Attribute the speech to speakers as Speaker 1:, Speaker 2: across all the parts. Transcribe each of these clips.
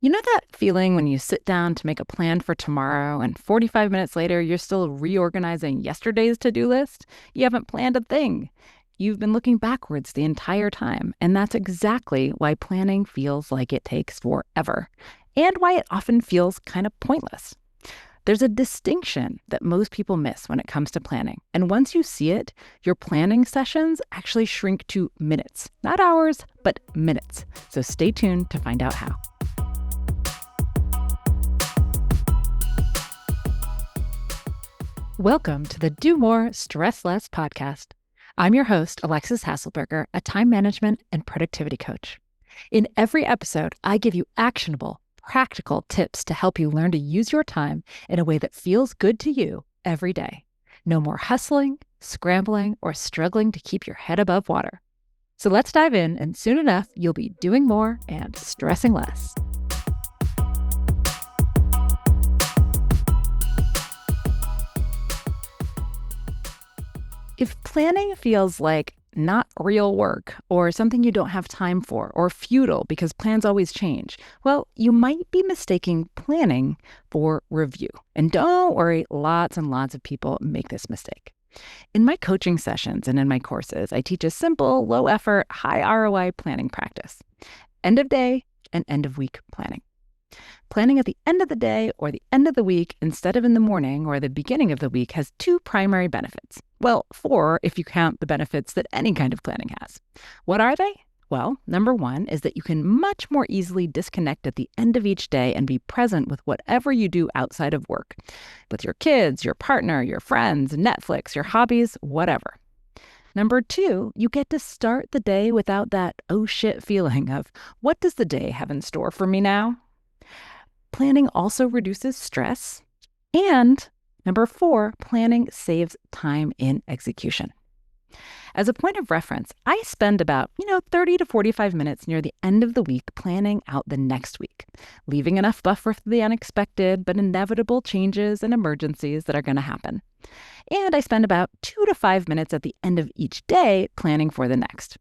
Speaker 1: You know that feeling when you sit down to make a plan for tomorrow and 45 minutes later you're still reorganizing yesterday's to-do list? You haven't planned a thing. You've been looking backwards the entire time, and that's exactly why planning feels like it takes forever, and why it often feels kind of pointless. There's a distinction that most people miss when it comes to planning, and once you see it, your planning sessions actually shrink to minutes, not hours, but minutes. So stay tuned to find out how. Welcome to the Do More, Stress Less podcast. I'm your host, Alexis Hasselberger, a time management and productivity coach. In every episode, I give you actionable, practical tips to help you learn to use your time in a way that feels good to you every day. No more hustling, scrambling, or struggling to keep your head above water. So let's dive in, and soon enough, you'll be doing more and stressing less. If planning feels like not real work or something you don't have time for or futile because plans always change, well, you might be mistaking planning for review. And don't worry, lots and lots of people make this mistake. In my coaching sessions and in my courses, I teach a simple, low effort, high ROI planning practice: end of day and end of week planning. Planning at the end of the day or the end of the week instead of in the morning or the beginning of the week has two primary benefits. Well, four if you count the benefits that any kind of planning has. What are they? Well, number one is that you can much more easily disconnect at the end of each day and be present with whatever you do outside of work, with your kids, your partner, your friends, Netflix, your hobbies, whatever. Number two, you get to start the day without that oh shit feeling of, what does the day have in store for me now? Planning also reduces stress. And number four, planning saves time in execution. As a point of reference, I spend about 30 to 45 minutes near the end of the week planning out the next week, leaving enough buffer for the unexpected but inevitable changes and emergencies that are going to happen. And I spend about 2 to 5 minutes at the end of each day planning for the next.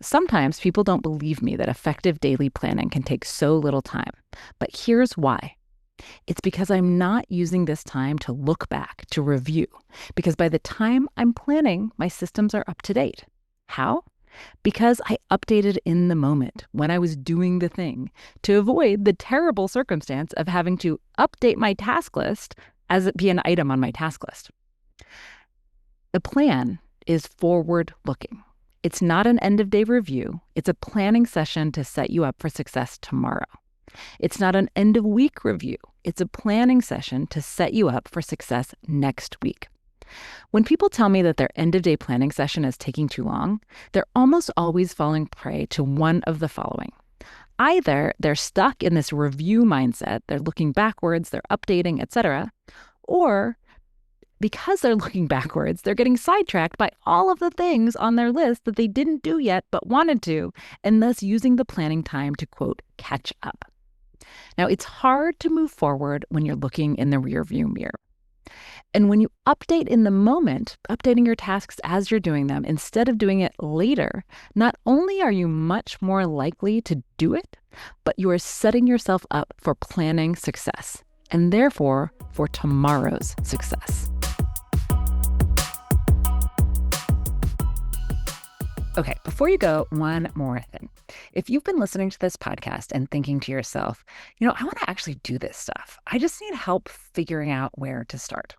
Speaker 1: Sometimes people don't believe me that effective daily planning can take so little time, but here's why. It's because I'm not using this time to look back, to review, because by the time I'm planning, my systems are up to date. How? Because I updated in the moment when I was doing the thing to avoid the terrible circumstance of having to update my task list as it be an item on my task list. The plan is forward-looking. It's not an end-of-day review. It's a planning session to set you up for success tomorrow. It's not an end-of-week review. It's a planning session to set you up for success next week. When people tell me that their end-of-day planning session is taking too long, they're almost always falling prey to one of the following. Either they're stuck in this review mindset, they're looking backwards, they're updating, etc., or because they're looking backwards, they're getting sidetracked by all of the things on their list that they didn't do yet but wanted to, and thus using the planning time to, quote, catch up. Now, it's hard to move forward when you're looking in the rearview mirror. And when you update in the moment, updating your tasks as you're doing them instead of doing it later, not only are you much more likely to do it, but you are setting yourself up for planning success, and therefore for tomorrow's success. Okay, before you go, one more thing. If you've been listening to this podcast and thinking to yourself, I want to actually do this stuff. I just need help figuring out where to start.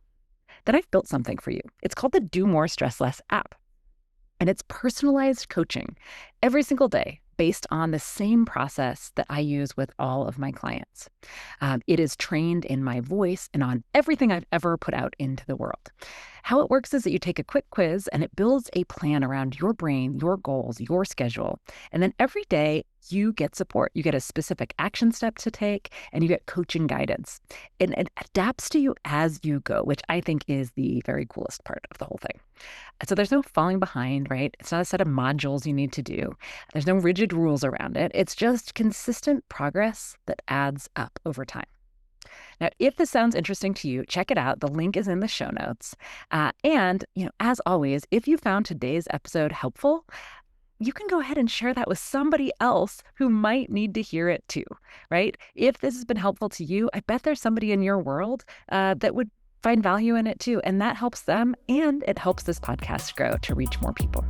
Speaker 1: Then I've built something for you. It's called the Do More, Stress Less app. And it's personalized coaching every single day based on the same process that I use with all of my clients. It is trained in my voice and on everything I've ever put out into the world. How it works is that you take a quick quiz and it builds a plan around your brain, your goals, your schedule. And then every day you get support. You get a specific action step to take and you get coaching guidance. And it adapts to you as you go, which I think is the very coolest part of the whole thing. So there's no falling behind, right? It's not a set of modules you need to do. There's no rigid rules around it. It's just consistent progress that adds up over time. Now, if this sounds interesting to you, check it out. The link is in the show notes. And as always, if you found today's episode helpful, you can go ahead and share that with somebody else who might need to hear it too, right? If this has been helpful to you, I bet there's somebody in your world that would find value in it too. And that helps them, and it helps this podcast grow to reach more people.